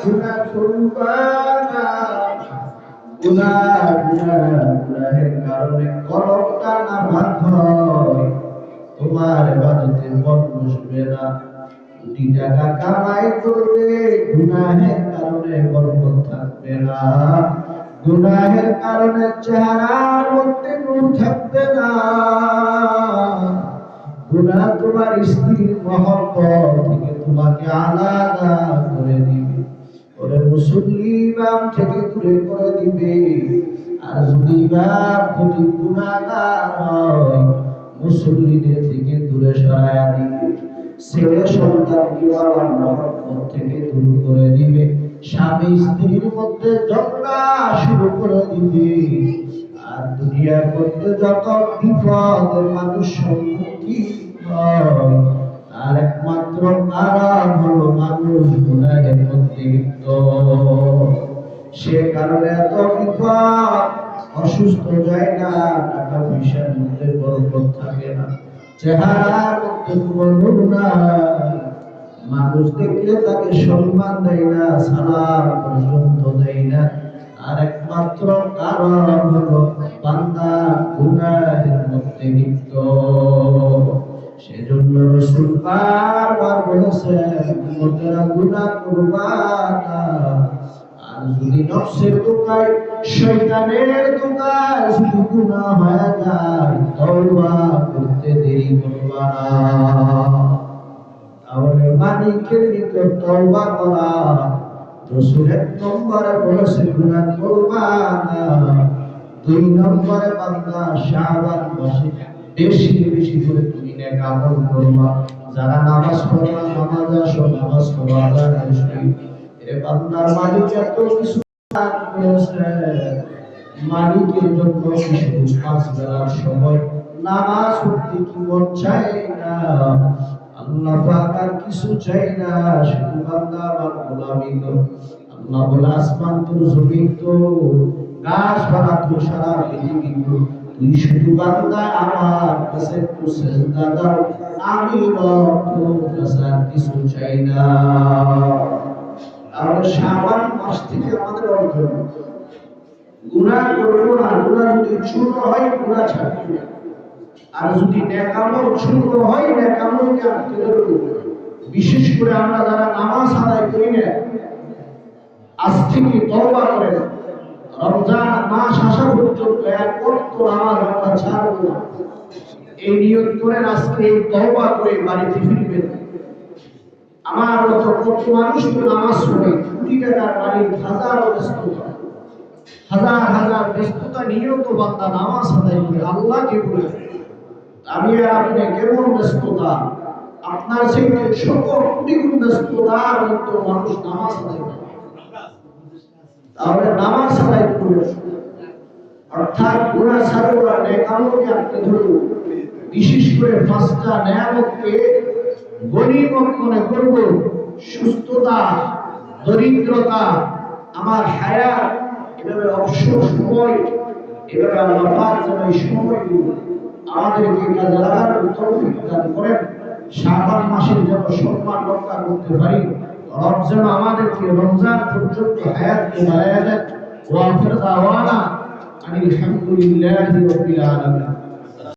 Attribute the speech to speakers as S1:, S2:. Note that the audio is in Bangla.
S1: গুনাহ করবা না, গুনাহের কারণে কলবটা না ভাঙ হয়, তোমার ইবাদতে মন বসবে না। 2 টাকা কামাই করবে, গুনাহের কারণে বরকত থাকবে না, গুনাহের কারণে চেহারার মধ্যে নূর থাকবে না। গুনাহ তোমার স্ত্রীর মহব্বত থেকে তোমাকে আলাদা করে দিবে, ওরে মুসল্লি ইমাম থেকে দূরে করে দিবে। আর যদি ইমাম যদি গুনাহগার হয়, মুসল্লিদের থেকে দূরে সরায়া দিবে, ছেলে সন্তানকে আল্লাহর মহব্বত থেকে দূর করে দিবে, স্বামী স্ত্রীর মধ্যে ঝগড়া শুরু করে দিবে। আর দুনিয়ার মধ্যে যত বিপদ মানুষ সম্মুখীন হয়, আর একমাত্র কারণ হলো মানুষ গুনাহের মধ্যে লিপ্ত। সে কারণে এত বিপদ, অসুস্থ যায় না, টাকা পয়সার মধ্যে বরকত থাকে না, চেহারার মধ্যে কোনো নূর নাই, মানুষ দেখলে তাকে সম্মান দেয় না, সালাম পর্যন্ত দেয় না। আর একমাত্র কারণ হলো বান্দা গুনাহের মধ্যে লিপ্ত। সেজন্য রাসূল বারবার বলেছেন, উম্মতেরা গুনাহ করবা না। আর যদি নফসের দোকায়, শয়তানের দোকায় যদি গুনাহ হয়ে যায়, তওবা করতে দেরি করবা না। তাহলে মালিকের নিকট তওবা করা, রাসূল 1 নম্বরে বলেছে গুনাহ করবা না। 2 নম্বরে বান্দা শাবান মাসে বেশি বেশি করে তুমি নেক আমল করবা। যারা নামাজ পড়ো না, নামাজ আসো, নামাজ পড়ো, আল্লাহর খুশি। এ বান্দার মালিক এত কিছু দান করেছে, মালিকের জন্য শুধু 5 বেলার সময় নামাজ পড়তে কি মন চায় না? আল্লাহ পাক আর কিছু চাই না, শুধু বান্দা আমার গোলামি করো। আল্লাহ বলে, আসমান তো, জমিন তো, গাছপালা তো, সারা পৃথিবী তো, তুই শুধু বান্দা আমার কাছে একটু সিজদা দাও, আমি রব তোর কাছে আর কিছু চাই না। তাহলে শাবান মাস থেকে আমাদের অর্জন, গুনাহ করবো না। গুনাহ যদি ছোট হয়, গুনাহ ছাড়বো, আর যদি নেক আমল ছোট হয়, নেক আমলকে আঁকড়ে ধরবো। বিশেষ করে আমরা যারা নামাজ আদায় করি না, আজ থেকে তওবা করেন, রমজান মাস আসা পর্যন্ত এক ওয়াক্ত নামাজ আমরা ছাড়বো না। এই নিয়ত করেন, আজকে তওবা করে বাড়িতে ফিরবেন। আমার মতো কত মানুষ তো নামাজ পড়ে, 2 টাকার মালিক, হাজার ব্যস্ততা, হাজার হাজার ব্যস্ততা নিয়েও তো বান্দা নামাজ আদায় করে আল্লাহকে বলে। আমি আর আপনি কেমন ব্যস্ততা, আপনার সেই শত কোটি গুণ ব্যস্ততার মধ্যে মানুষ নামাজ আদায় করে। তাহলে নামাজ আদায় করবে, অর্থাৎ গুনাহ ছাড়বো আর নেক আমলকে আঁকড়ে ধরবো। বিশেষ করে 5টা নেয়ামতকে গনিমত মনে করব। সুস্থতা, দরিদ্রতা, আমার হায়াত, এভাবে অবসর সময়, এভাবে আল্লাহ পাক যেন এই সময়গুলো আমাদেরকে কাজে লাগানোর তৌফিক দান করেন। শাবান মাসের যেন সম্মান রক্ষা করতে পারি, রব যেন আমাদেরকে রমজান পর্যন্ত হায়াতকে বাড়ায়া দেন। ওয়া আখির দাওয়ানা আনিল হামদুলিল্লাহি রাব্বিল আলামিন।